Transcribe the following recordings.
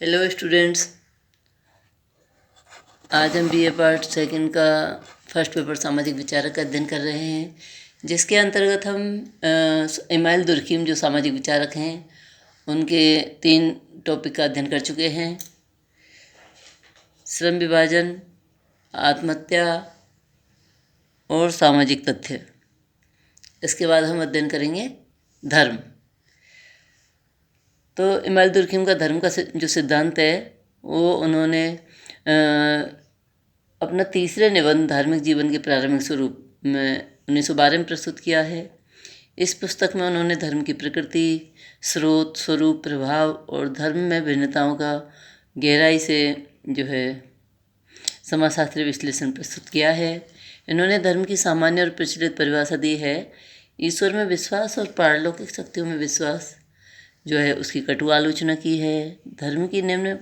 Hello students, आज हम BA part second का फर्स्ट पेपर सामाजिक विचारक का अध्ययन कर रहे हैं, जिसके अंतर्गत हम इमाइल दुर्खीम जो सामाजिक विचारक हैं उनके 3 टॉपिक का अध्ययन कर चुके हैं। श्रम विभाजन, आत्महत्या और सामाजिक तथ्य। इसके बाद हम अध्ययन करेंगे धर्म। तो इमाइल दुर्खीम का धर्म का जो सिद्धांत है वो उन्होंने अपना तीसरे निबंध धार्मिक जीवन के प्रारंभिक स्वरूप में 1912 में प्रस्तुत किया है। इस पुस्तक में उन्होंने धर्म की प्रकृति, स्रोत, स्वरूप, प्रभाव और धर्म में भिन्नताओं का गहराई से समाजशास्त्रीय विश्लेषण प्रस्तुत किया है। इन्होंने धर्म की सामान्य और प्रचलित परिभाषा दी है। ईश्वर में विश्वास और पारलौकिक शक्तियों में विश्वास उसकी कटु आलोचना की है। धर्म की निम्न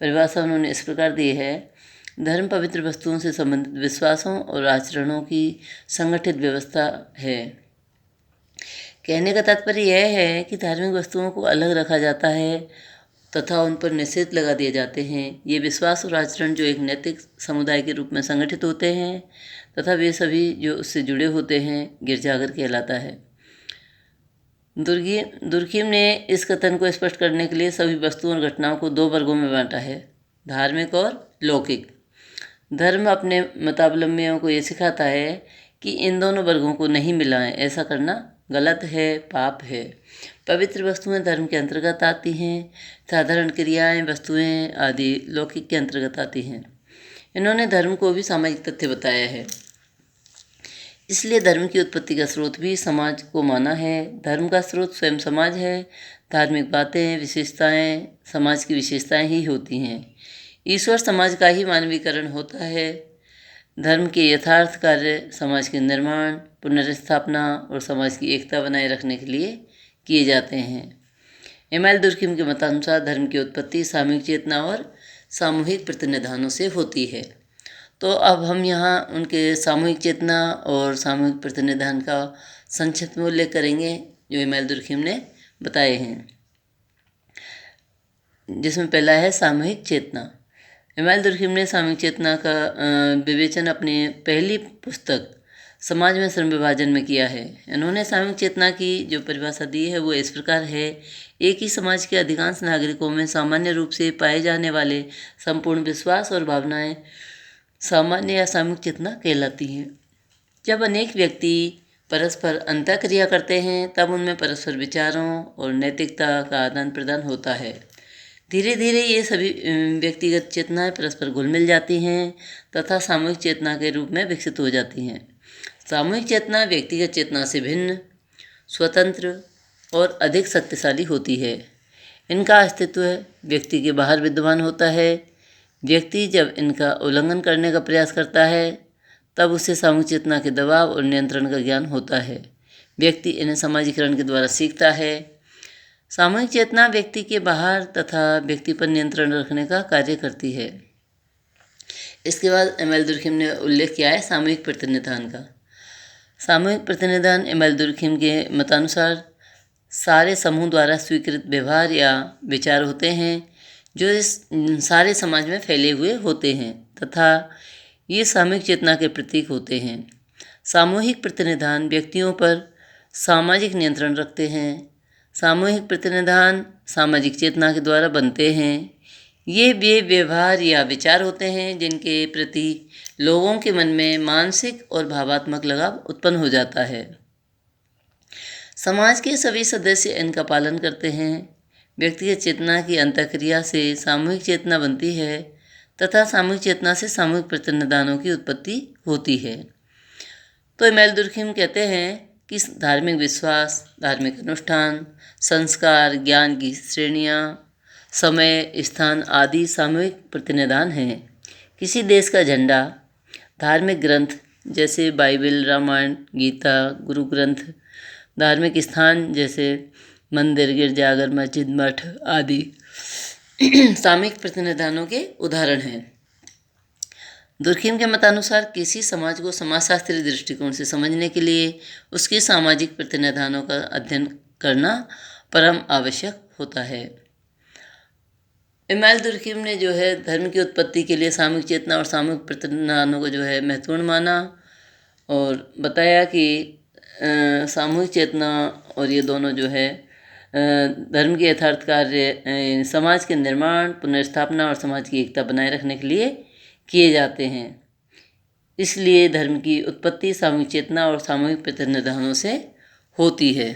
परिभाषा उन्होंने इस प्रकार दी है: धर्म पवित्र वस्तुओं से संबंधित विश्वासों और आचरणों की संगठित व्यवस्था है। कहने का तात्पर्य यह है कि धार्मिक वस्तुओं को अलग रखा जाता है तथा उन पर निषेध लगा दिए जाते हैं। ये विश्वास और आचरण जो एक नैतिक समुदाय के रूप में संगठित होते हैं तथा वे सभी जो उससे जुड़े होते हैं गिरजाघर कहलाता है। दुर्खीम ने इस कथन को स्पष्ट करने के लिए सभी वस्तुओं और घटनाओं को 2 वर्गों में बांटा है: धार्मिक और लौकिक। धर्म अपने मतावलंबियों को ये सिखाता है कि इन दोनों वर्गों को नहीं मिलाएं, ऐसा करना गलत है, पाप है। पवित्र वस्तुएं धर्म के अंतर्गत आती हैं, साधारण क्रियाएं, वस्तुएं आदि लौकिक के अंतर्गत आती हैं। इन्होंने धर्म को भी सामाजिक तथ्य बताया है, इसलिए धर्म की उत्पत्ति का स्रोत भी समाज को माना है। धर्म का स्रोत स्वयं समाज है। धार्मिक बातें, विशेषताएं समाज की विशेषताएं ही होती हैं। ईश्वर समाज का ही मानवीकरण होता है। धर्म के यथार्थ कार्य समाज के निर्माण, पुनर्स्थापना और समाज की एकता बनाए रखने के लिए किए जाते हैं। इमाइल दुर्खीम के मतानुसार धर्म की उत्पत्ति सामूहिक चेतना और सामूहिक प्रतिनिधानों से होती है। तो अब हम यहाँ उनके सामूहिक चेतना और सामूहिक प्रतिनिधान का संक्षिप्त में उल्लेख करेंगे जो इमाइल दुर्खीम ने बताए हैं, जिसमें पहला है सामूहिक चेतना। इमाइल दुर्खीम ने सामूहिक चेतना का विवेचन अपनी पहली पुस्तक समाज में श्रम विभाजन में किया है। इन्होंने सामूहिक चेतना की जो परिभाषा दी है वो इस प्रकार है: एक ही समाज के अधिकांश नागरिकों में सामान्य रूप से पाए जाने वाले संपूर्ण विश्वास और भावनाएं सामान्य या सामूहिक चेतना कहलाती हैं। जब अनेक व्यक्ति परस्पर अंतःक्रिया करते हैं तब उनमें परस्पर विचारों और नैतिकता का आदान प्रदान होता है। धीरे धीरे ये सभी व्यक्तिगत चेतनाएं परस्पर घुल मिल जाती हैं तथा सामूहिक चेतना के रूप में विकसित हो जाती हैं। सामूहिक चेतना व्यक्तिगत चेतना से भिन्न, स्वतंत्र और अधिक शक्तिशाली होती है। इनका अस्तित्व व्यक्ति के बाहर विद्यमान होता है। व्यक्ति जब इनका उल्लंघन करने का प्रयास करता है तब उसे सामूहिक चेतना के दबाव और नियंत्रण का ज्ञान होता है। व्यक्ति इन्हें समाजीकरण के द्वारा सीखता है। सामूहिक चेतना व्यक्ति के बाहर तथा व्यक्ति पर नियंत्रण रखने का कार्य करती है। इसके बाद इमाइल दुर्खीम ने उल्लेख किया है सामूहिक प्रतिनिधान का। सामूहिक प्रतिनिधान इमाइल दुर्खीम के मतानुसार सारे समूह द्वारा स्वीकृत व्यवहार या विचार होते हैं जो इस सारे समाज में फैले हुए होते हैं तथा ये सामूहिक चेतना के प्रतीक होते हैं। सामूहिक प्रतिनिधान व्यक्तियों पर सामाजिक नियंत्रण रखते हैं। सामूहिक प्रतिनिधान सामाजिक चेतना के द्वारा बनते हैं। ये वे व्यवहार या विचार होते हैं जिनके प्रति लोगों के मन में मानसिक और भावात्मक लगाव उत्पन्न हो जाता है। समाज के सभी सदस्य इनका पालन करते हैं। व्यक्तिगत चेतना की अंतःक्रिया से सामूहिक चेतना बनती है तथा सामूहिक चेतना से सामूहिक प्रतिनिधानों की उत्पत्ति होती है। तो इमाइल दुर्खीम कहते हैं कि धार्मिक विश्वास, धार्मिक अनुष्ठान, संस्कार, ज्ञान की श्रेणियाँ, समय, स्थान आदि सामूहिक प्रतिनिधान हैं। किसी देश का झंडा, धार्मिक ग्रंथ जैसे बाइबल, रामायण, गीता, गुरु ग्रंथ, धार्मिक स्थान जैसे मंदिर, गिरजाघर, मस्जिद, मठ आदि सामूहिक प्रतिनिधानों के उदाहरण हैं। दुर्खीम के मतानुसार किसी समाज को समाजशास्त्रीय दृष्टिकोण से समझने के लिए उसके सामाजिक प्रतिनिधानों का अध्ययन करना परम आवश्यक होता है। इमाम दुर्खिम ने जो है धर्म की उत्पत्ति के लिए सामूहिक चेतना और सामूहिक प्रतिनिधानों को जो है महत्वपूर्ण माना और बताया कि सामूहिक चेतना और ये दोनों जो है धर्म के यथार्थ कार्य समाज के निर्माण, पुनर्स्थापना और समाज की एकता बनाए रखने के लिए किए जाते हैं। इसलिए धर्म की उत्पत्ति सामूहिक चेतना और सामूहिक प्रतिनिधानों से होती है।